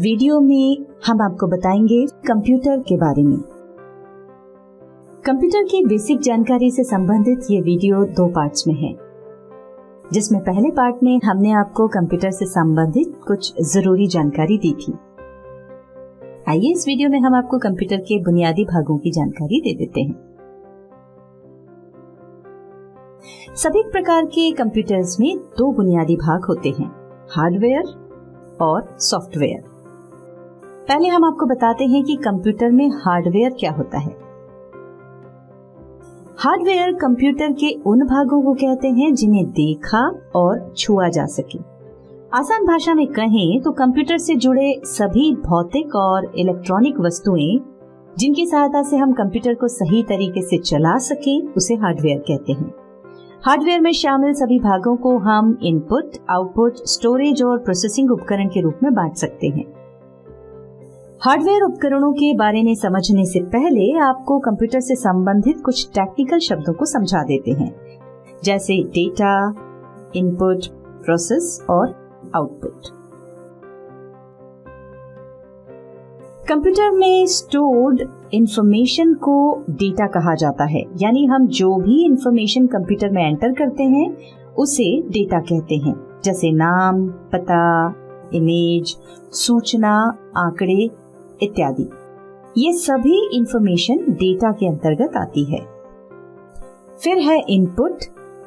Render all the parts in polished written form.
Video में हम आपको बताएंगे कंप्यूटर के बारे में। कंप्यूटर की बेसिक जानकारी से संबंधित ये वीडियो 2 पार्ट्स में है, जिसमें पहले पार्ट में हमने आपको कंप्यूटर से संबंधित कुछ जरूरी जानकारी दी थी। आइए इस वीडियो में हम आपको कंप्यूटर के बुनियादी भागों की जानकारी दे देते हैं। सभी प्रकार के कंप्यूटर्स में 2 बुनियादी भाग होते हैं, हार्डवेयर और सॉफ्टवेयर। पहले हम आपको बताते हैं कि कंप्यूटर में हार्डवेयर क्या होता है। हार्डवेयर कंप्यूटर के उन भागों को कहते हैं जिन्हें देखा और छुआ जा सके। आसान भाषा में कहें तो कंप्यूटर से जुड़े सभी भौतिक और इलेक्ट्रॉनिक वस्तुएं जिनकी सहायता से हम कंप्यूटर को सही तरीके से चला सके उसे हार्डवेयर कहते हैं। हार्डवेयर में शामिल सभी भागों को हम इनपुट, आउटपुट, स्टोरेज और प्रोसेसिंग उपकरण के रूप में बांट सकते हैं। हार्डवेयर उपकरणों के बारे में समझने से पहले आपको कंप्यूटर से संबंधित कुछ टेक्निकल शब्दों को समझा देते हैं, जैसे डेटा, इनपुट, प्रोसेस और आउटपुट। कंप्यूटर में स्टोर्ड इंफॉर्मेशन को डेटा कहा जाता है, यानी हम जो भी इंफॉर्मेशन कंप्यूटर में एंटर करते हैं उसे डेटा कहते हैं, जैसे नाम, पता, इमेज, सूचना, आंकड़े इत्यादि। ये सभी इंफॉर्मेशन डेटा के अंतर्गत आती है। फिर है इनपुट।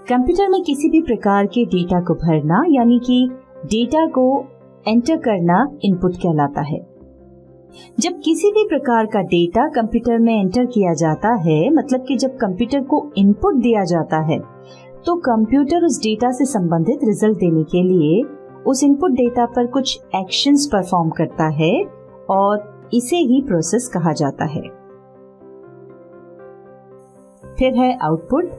कंप्यूटर में किसी भी प्रकार के डेटा को भरना, यानी कि डेटा को एंटर करना इनपुट कहलाता है। जब किसी भी प्रकार का डेटा कंप्यूटर में एंटर किया जाता है, मतलब कि जब कंप्यूटर को इनपुट दिया जाता है, तो कंप्यूटर उस डेटा से संबंधित रिजल्ट देने के लिए उस इनपुट डेटा पर कुछ एक्शंस परफॉर्म करता है और इसे ही प्रोसेस कहा जाता है। फिर है आउटपुट।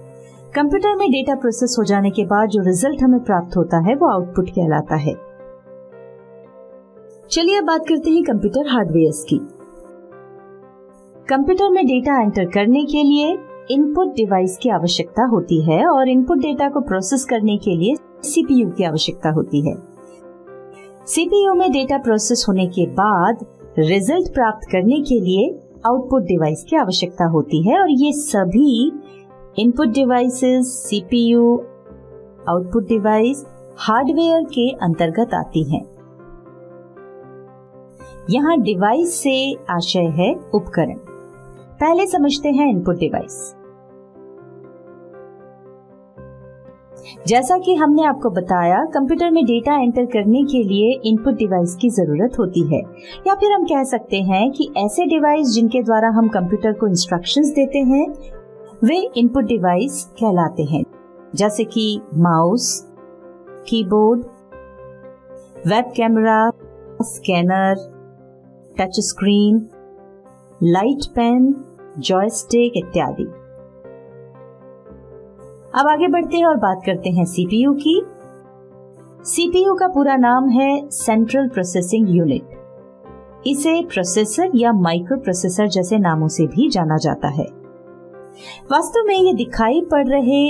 कंप्यूटर में डेटा प्रोसेस हो जाने के बाद जो रिजल्ट हमें प्राप्त होता है वो आउटपुट कहलाता है। चलिए अब बात करते हैं कंप्यूटर हार्डवेयर की। कंप्यूटर में डेटा एंटर करने के लिए इनपुट डिवाइस की आवश्यकता होती है और इनपुट डेटा को प्रोसेस करने के लिए सीपीयू की आवश्यकता होती है। सीपीयू में डेटा प्रोसेस होने के बाद रिजल्ट प्राप्त करने के लिए आउटपुट डिवाइस की आवश्यकता होती है और ये सभी input devices, CPU, output device hardware के अंतर्गत आती हैं। यहाँ डिवाइस से आशय है उपकरण। पहले समझते हैं इनपुट डिवाइस। जैसा कि हमने आपको बताया, कंप्यूटर में डेटा एंटर करने के लिए इनपुट डिवाइस की जरूरत होती है, या फिर हम कह सकते हैं कि ऐसे डिवाइस जिनके द्वारा हम कंप्यूटर को इंस्ट्रक्शंस देते हैं वे इनपुट डिवाइस कहलाते हैं, जैसे कि mouse, keyboard, web camera, scanner, touch screen, light pen, joystick इत्यादि। अब आगे बढ़ते हैं और बात करते हैं सीपीयू की। सीपीयू का पूरा नाम है सेंट्रल प्रोसेसिंग यूनिट। इसे प्रोसेसर या माइक्रो प्रोसेसर जैसे नामों से भी जाना जाता है। वास्तव में ये दिखाई पड़ रहे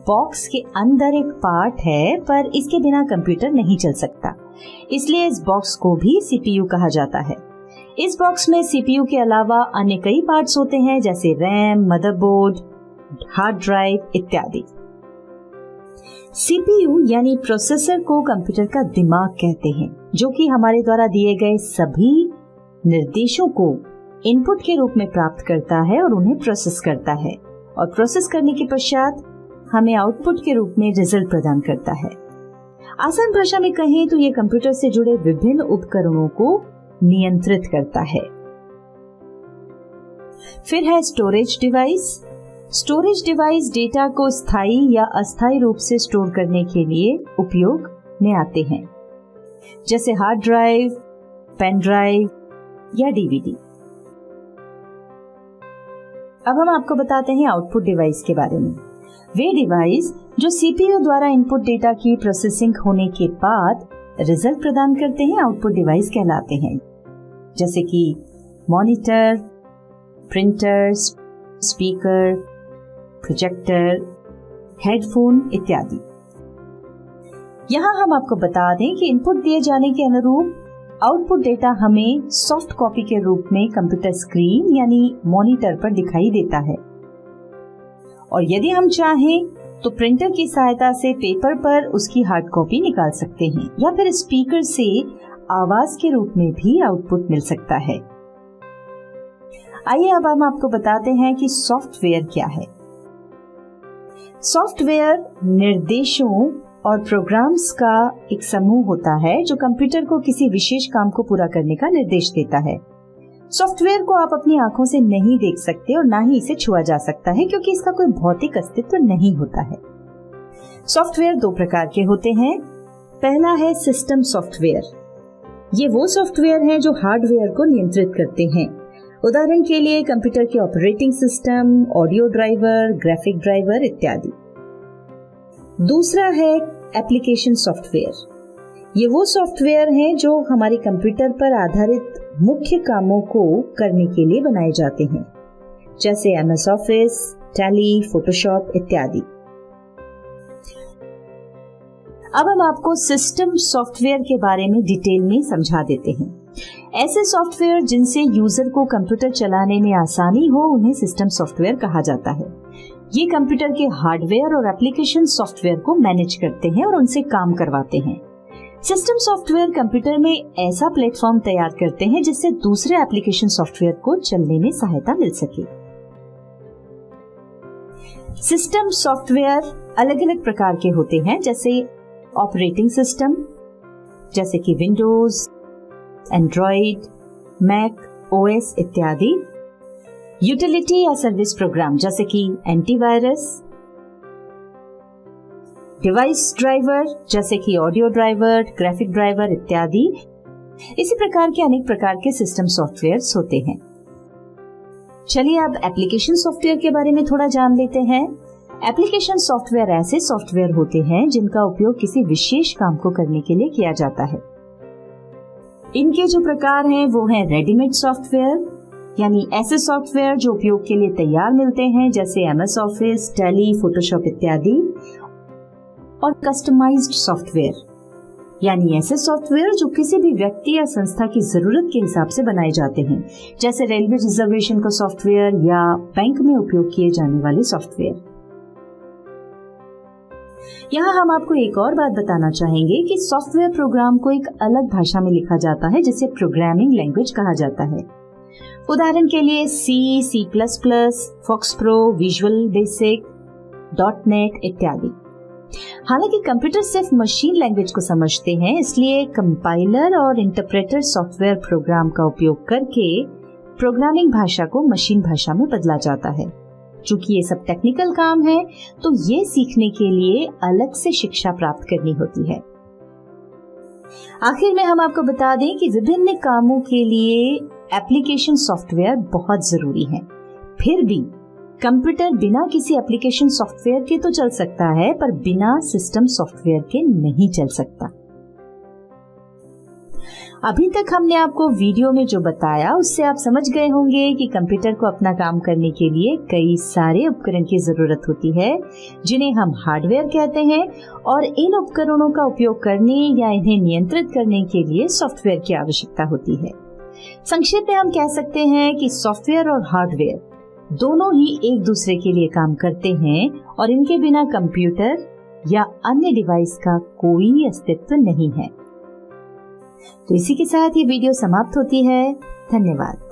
बॉक्स के अंदर एक पार्ट है, पर इसके बिना कंप्यूटर नहीं चल सकता, इसलिए इस बॉक्स को भी सीपीयू कहा जाता है। इस बॉक्स में सीपीयू के अलावा अन्य कई पार्ट्स होते हैं, जैसे रैम, मदरबोर्ड, हार्ड ड्राइव इत्यादि। सीपीयू यानी प्रोसेसर को कंप्यूटर का दिमाग कहते हैं, जो कि हमारे द्वारा दिए गए सभी निर्देशों को इनपुट के रूप में प्राप्त करता है और उन्हें प्रोसेस करता है, और प्रोसेस करने के पश्चात हमें आउटपुट के रूप में रिजल्ट प्रदान करता है। आसान भाषा में कहें तो ये कंप्यूटर से जुड़े विभिन्न उपकरणों को नियंत्रित करता है। फिर है storage device. Storage device data को स्थायी या अस्थायी रूप से स्टोर करने के लिए उपयोग में आते हैं, जैसे हार्ड ड्राइव, पेन ड्राइव या डीवीडी। अब हम आपको बताते हैं आउटपुट डिवाइस के बारे में। वे डिवाइस जो सीपीयू द्वारा इनपुट डेटा की प्रोसेसिंग होने के बाद रिजल्ट प्रदान करते हैं, आउटपुट डिवाइस कहलाते हैं, जैसे कि monitor, printer, speaker, projector, headphone इत्यादि। यहाँ हम आपको बता दें कि इनपुट दिए जाने के अनुरूप आउटपुट डेटा हमें सॉफ्ट कॉपी के रूप में कंप्यूटर स्क्रीन यानी मॉनिटर पर दिखाई देता है। और यदि हम चाहें तो प्रिंटर की सहायता से पेपर पर उसकी हार्ड कॉपी निकाल सकते हैं या फिर स्पीकर से आवाज के रूप में भी आउटपुट मिल सकता है। आइए अब हम आपको बताते हैं कि सॉफ्टवेयर क्या है। सॉफ्टवेयर निर्देशों और प्रोग्राम्स का एक समूह होता है जो कंप्यूटर को किसी विशेष काम को पूरा करने का निर्देश देता है। सॉफ्टवेयर को आप अपनी आंखों से नहीं देख सकते और ना ही इसे छुआ जा सकता है क्योंकि इसका कोई भौतिक अस्तित्व नहीं होता है। सॉफ्टवेयर दो प्रकार के होते हैं। पहला है सिस्टम सॉफ्टवेयर। ये वो सॉफ्टवेयर हैं जो हार्डवेयर को नियंत्रित करते हैं। उदाहरण के लिए कंप्यूटर के operating system, audio driver, graphic driver इत्यादि। दूसरा है एप्लीकेशन सॉफ्टवेयर। ये वो सॉफ्टवेयर हैं जो हमारे कंप्यूटर पर आधारित मुख्य कामों को करने के लिए बनाए जाते हैं, जैसे MS ऑफिस, टैली, फोटोशॉप इत्यादि। अब हम आपको सिस्टम सॉफ्टवेयर के बारे में डिटेल में समझा देते हैं। ऐसे सॉफ्टवेयर जिनसे यूजर को कंप्यूटर चलाने में आसानी हो उन्हें सिस्टम सॉफ्टवेयर कहा जाता है। ये कंप्यूटर के हार्डवेयर और एप्लीकेशन सॉफ्टवेयर को मैनेज करते हैं और उनसे काम करवाते हैं। सिस्टम सॉफ्टवेयर कंप्यूटर में ऐसा प्लेटफॉर्म तैयार करते हैं जिससे दूसरे एप्लीकेशन सॉफ्टवेयर को चलने में सहायता मिल सके। सिस्टम सॉफ्टवेयर अलग अलग प्रकार के होते हैं, जैसे ऑपरेटिंग सिस्टम जैसे कि विंडोज, एंड्रॉइड, मैक OS इत्यादि। यूटिलिटी या सर्विस प्रोग्राम जैसे कि एंटीवायरस, डिवाइस ड्राइवर जैसे कि ऑडियो ड्राइवर, ग्राफिक ड्राइवर इत्यादि। इसी प्रकार के अनेक प्रकार के सिस्टम सॉफ्टवेयर्स होते हैं। चलिए अब एप्लीकेशन सॉफ्टवेयर के बारे में थोड़ा जान लेते हैं। एप्लीकेशन सॉफ्टवेयर ऐसे सॉफ्टवेयर होते हैं जिनका उपयोग किसी विशेष काम को करने के लिए किया जाता है। इनके जो प्रकार हैं वो हैं रेडीमेड सॉफ्टवेयर, यानी ऐसे सॉफ्टवेयर जो उपयोग के लिए तैयार मिलते हैं, जैसे MS ऑफिस, टैली, फोटोशॉप इत्यादि। और कस्टमाइज्ड सॉफ्टवेयर, यानी ऐसे सॉफ्टवेयर जो किसी भी व्यक्ति या संस्था की जरूरत के हिसाब से बनाए जाते हैं, जैसे रेलवे रिजर्वेशन का सॉफ्टवेयर या बैंक में उपयोग किए जाने वाले सॉफ्टवेयर। यहाँ हम आपको एक और बात बताना चाहेंगे कि सॉफ्टवेयर प्रोग्राम को एक अलग भाषा में लिखा जाता है जिसे प्रोग्रामिंग लैंग्वेज कहा जाता है। उदाहरण के लिए C++, FoxPro, visual basic, .NET इत्यादि। हालांकि कंप्यूटर सिर्फ मशीन लैंग्वेज को समझते हैं, इसलिए कंपाइलर और इंटरप्रेटर सॉफ्टवेयर प्रोग्राम का उपयोग करके प्रोग्रामिंग भाषा को मशीन भाषा में बदला जाता है। चूंकि ये सब टेक्निकल काम है, तो ये सीखने के लिए अलग से शिक्षा प्राप्त करनी होती है। आखिर में हम आपको बता दें कि विभिन्न कामों के लिए एप्लीकेशन सॉफ्टवेयर बहुत जरूरी है। फिर भी कंप्यूटर बिना किसी एप्लीकेशन सॉफ्टवेयर के तो चल सकता है, पर बिना सिस्टम सॉफ्टवेयर के नहीं चल सकता। अभी तक हमने आपको वीडियो में जो बताया उससे आप समझ गए होंगे कि कंप्यूटर को अपना काम करने के लिए कई सारे उपकरण की जरूरत होती है, जिन्हें हम हार्डवेयर कहते हैं, और इन उपकरणों का उपयोग करने या इन्हें नियंत्रित करने के लिए सॉफ्टवेयर की आवश्यकता होती है। संक्षेप में हम कह सकते हैं कि सॉफ्टवेयर और हार्डवेयर दोनों ही एक दूसरे के लिए काम करते हैं और इनके बिना कंप्यूटर या अन्य डिवाइस का कोई अस्तित्व नहीं है। तो इसी के साथ ये वीडियो समाप्त होती है। धन्यवाद।